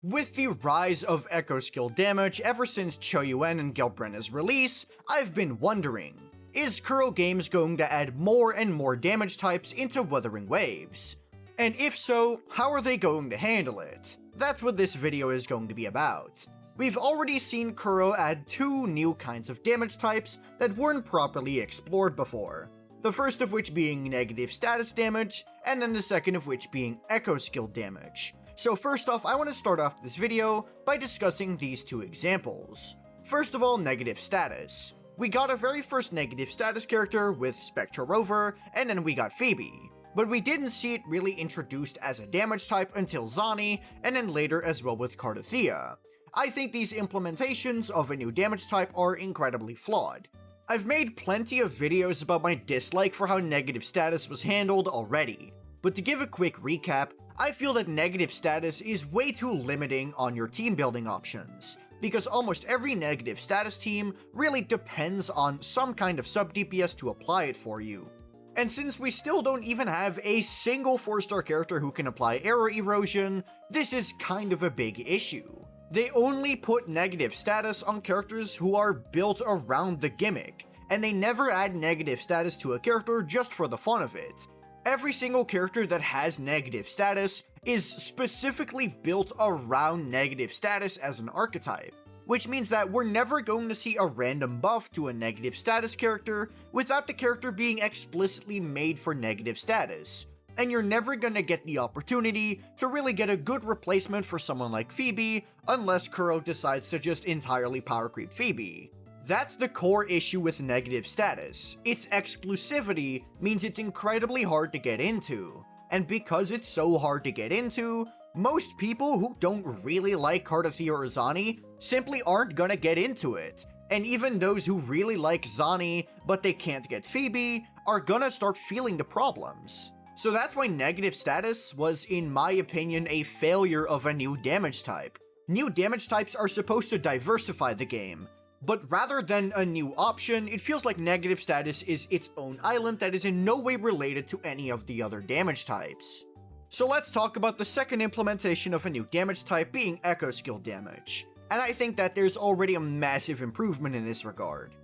With the rise of echo skill damage ever since qiuyuan and Gelbrenna's release, I've been wondering, is Kuro Games going to add more and more damage types into Wuthering Waves? And if so, how are they going to handle it? That's what this video is going to be about. We've already seen Kuro add 2 new kinds of damage types that weren't properly explored before. The first of which being negative status damage, and then the second of which being echo skill damage. So first off, I want to start off this video by discussing these 2 examples. First of all, negative status. We got a very first negative status character with Spectra Rover, and then we got Phoebe. But we didn't see it really introduced as a damage type until Zani, and then later as well with Thundah. I think these implementations of a new damage type are incredibly flawed. I've made plenty of videos about my dislike for how negative status was handled already, but to give a quick recap, I feel that negative status is way too limiting on your team building options, because almost every negative status team really depends on some kind of sub DPS to apply it for you. And since we still don't even have a single 4-star character who can apply error erosion, this is kind of a big issue. They only put negative status on characters who are built around the gimmick, and they never add negative status to a character just for the fun of it. Every single character that has negative status is specifically built around negative status as an archetype, which means that we're never going to see a random buff to a negative status character without the character being explicitly made for negative status. And you're never gonna get the opportunity to really get a good replacement for someone like Phoebe unless Kuro decides to just entirely power creep Phoebe. That's the core issue with negative status. Its exclusivity means it's incredibly hard to get into. And because it's so hard to get into, most people who don't really like Thundah or Zani simply aren't gonna get into it. And even those who really like Zani but they can't get Phoebe are gonna start feeling the problems. So that's why negative status was, in my opinion, a failure of a new damage type. New damage types are supposed to diversify the game, but rather than a new option, it feels like negative status is its own island that is in no way related to any of the other damage types. So let's talk about the second implementation of a new damage type being echo skill damage, and I think that there's already a massive improvement in this regard.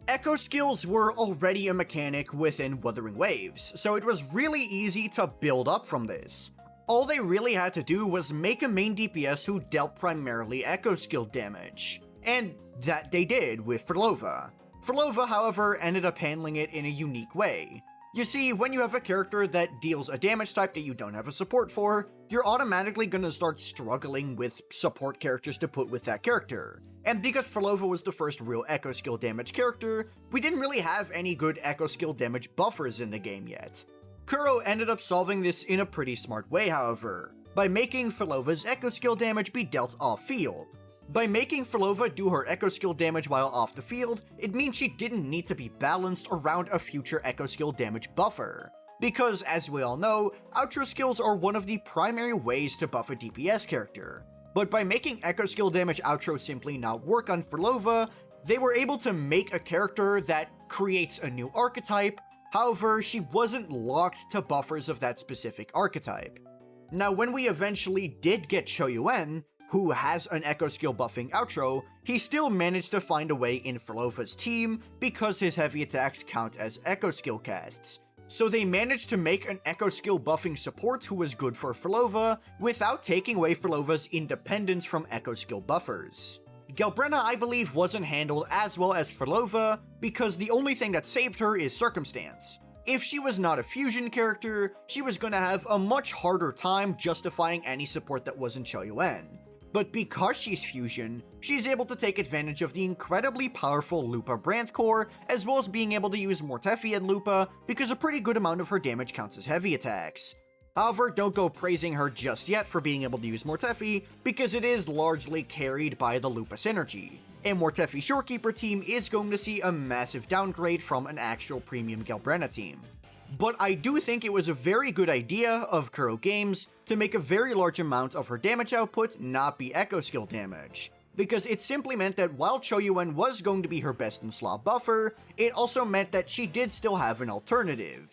Echo skills were already a mechanic within Wuthering Waves, so it was really easy to build up from this. All they really had to do was make a main DPS who dealt primarily echo skill damage, and that they did with Thundah. Thundah, however, ended up handling it in a unique way. You see, when you have a character that deals a damage type that you don't have a support for, you're automatically gonna start struggling with support characters to put with that character. And because Thundah was the first real echo skill damage character, we didn't really have any good echo skill damage buffers in the game yet. Kuro ended up solving this in a pretty smart way, however, by making Thundah's echo skill damage be dealt off-field. By making Thundah do her echo skill damage while off the field, it means she didn't need to be balanced around a future echo skill damage buffer. Because, as we all know, outro skills are one of the primary ways to buff a DPS character. But by making echo skill damage outro simply not work on Thundah, they were able to make a character that creates a new archetype. However, she wasn't locked to buffers of that specific archetype. Now, when we eventually did get qiuyuan, who has an echo skill buffing outro, he still managed to find a way in Thundah's team because his heavy attacks count as echo skill casts. So they managed to make an echo skill buffing support who was good for Thundah without taking away Thundah's independence from echo skill buffers. Gelbrenna, I believe, wasn't handled as well as Thundah because the only thing that saved her is circumstance. If she was not a fusion character, she was gonna have a much harder time justifying any support that wasn't qiuyuan. But because she's fusion, she's able to take advantage of the incredibly powerful Lupa brand core, as well as being able to use Mortefi and Lupa because a pretty good amount of her damage counts as heavy attacks. However, don't go praising her just yet for being able to use Mortefi, because it is largely carried by the Lupa synergy. A Mortefi Shorekeeper team is going to see a massive downgrade from an actual premium Gelbrenna team. But I do think it was a very good idea of Kuro Games to make a very large amount of her damage output not be echo skill damage, because it simply meant that while qiuyuan was going to be her best in slot buffer, it also meant that she did still have an alternative.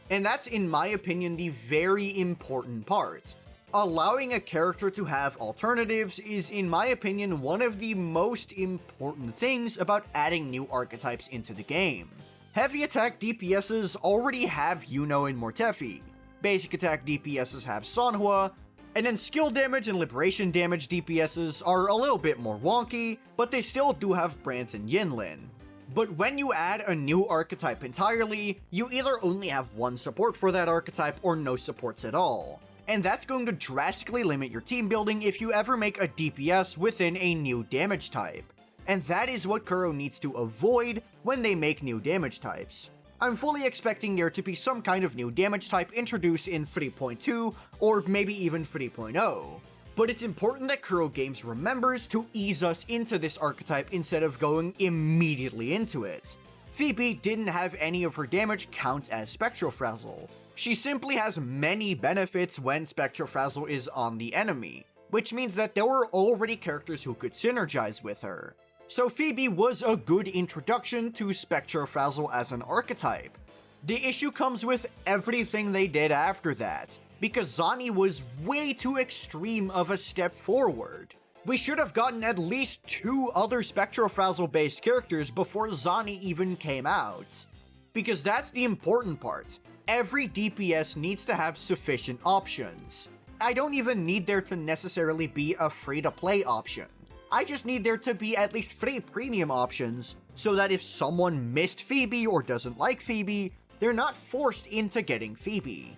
And that's, in my opinion, the very important part. Allowing a character to have alternatives is, in my opinion, one of the most important things about adding new archetypes into the game. Heavy attack DPSs already have Yuno and Mortefi. Basic attack DPSs have Sanhua, and then skill damage and liberation damage DPSs are a little bit more wonky, but they still do have Brant and Yinlin. But when you add a new archetype entirely, you either only have one support for that archetype or no supports at all. And that's going to drastically limit your team building if you ever make a DPS within a new damage type. And that is what Kuro needs to avoid when they make new damage types. I'm fully expecting there to be some kind of new damage type introduced in 3.2 or maybe even 3.0. But it's important that Kuro Games remembers to ease us into this archetype instead of going immediately into it. Phoebe didn't have any of her damage count as Spectrofrazzle. She simply has many benefits when Spectrofrazzle is on the enemy, which means that there were already characters who could synergize with her. So Phoebe was a good introduction to Spectrofrazzle as an archetype. The issue comes with everything they did after that, because Zani was way too extreme of a step forward. We should have gotten at least 2 other Spectrofrazzle based characters before Zani even came out. Because that's the important part. Every DPS needs to have sufficient options. I don't even need there to necessarily be a free-to-play option. I just need there to be at least free premium options, so that if someone missed Phoebe or doesn't like Phoebe, they're not forced into getting Phoebe.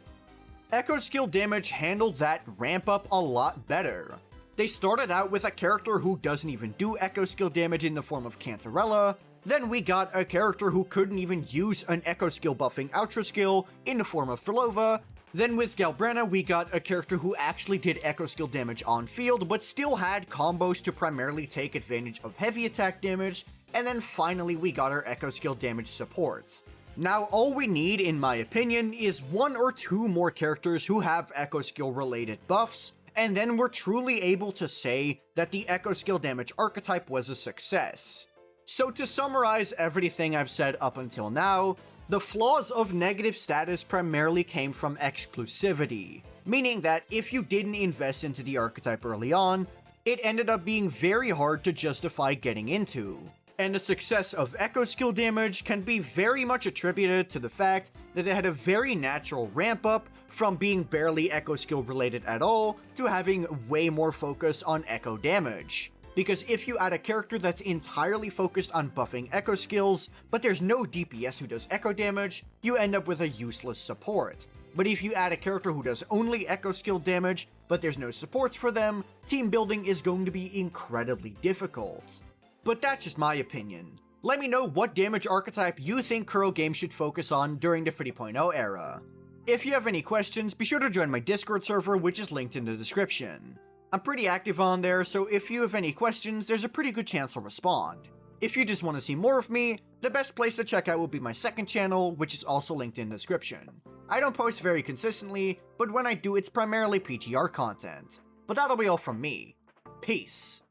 Echo skill damage handled that ramp up a lot better. They started out with a character who doesn't even do echo skill damage in the form of Cantarella. Then we got a character who couldn't even use an echo skill buffing outro skill in the form of Filova. Then with Galbrenna, we got a character who actually did echo skill damage on field, but still had combos to primarily take advantage of heavy attack damage. And then finally we got our echo skill damage support. Now all we need, in my opinion, is 1 or 2 more characters who have echo skill related buffs, and then we're truly able to say that the echo skill damage archetype was a success. So to summarize everything I've said up until now, the flaws of negative status primarily came from exclusivity, meaning that if you didn't invest into the archetype early on, it ended up being very hard to justify getting into. And the success of echo skill damage can be very much attributed to the fact that it had a very natural ramp up from being barely echo skill related at all to having way more focus on echo damage. Because if you add a character that's entirely focused on buffing echo skills, but there's no DPS who does echo damage, you end up with a useless support. But if you add a character who does only echo skill damage, but there's no supports for them, team building is going to be incredibly difficult. But that's just my opinion. Let me know what damage archetype you think Kuro Games should focus on during the 3.0 era. If you have any questions, be sure to join my Discord server, which is linked in the description. I'm pretty active on there, so if you have any questions, there's a pretty good chance I'll respond. If you just want to see more of me, the best place to check out would be my second channel, which is also linked in the description. I don't post very consistently, but when I do, it's primarily PTR content. But that'll be all from me. Peace.